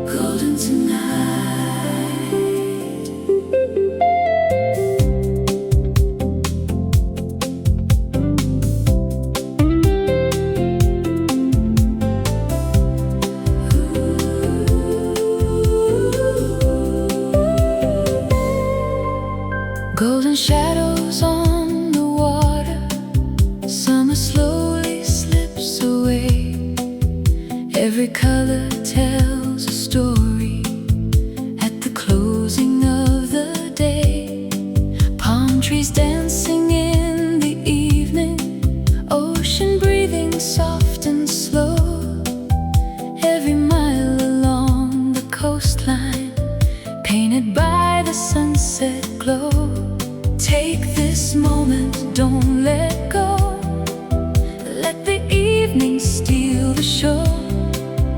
Golden tonight. Golden shadows on the water, summer slowly slips away. Every color tells a story at the closing of the day. Palm trees dancing in the evening, ocean breathing soft and slow. Every mile along the coastline, painted by the sunset glow. Take this moment, don't let go. Let the evening steal the show.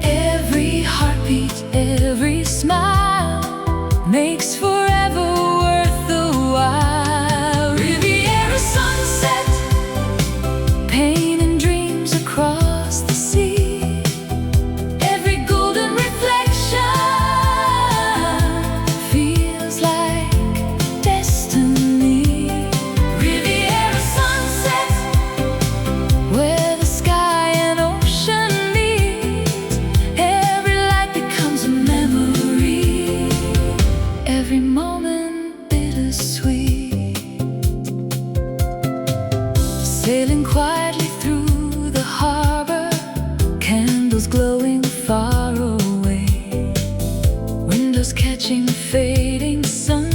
Every heartbeat, every smile makes forever worth the while. Riviera Sunset, painting dreams across the sea. Every golden reflection feels like destiny. Riviera Sunset, where the sky and ocean meet. Every light becomes a memory, every moment bittersweet. Sailing quietly through the harbor, candles glowing far away, windows catching fading sun.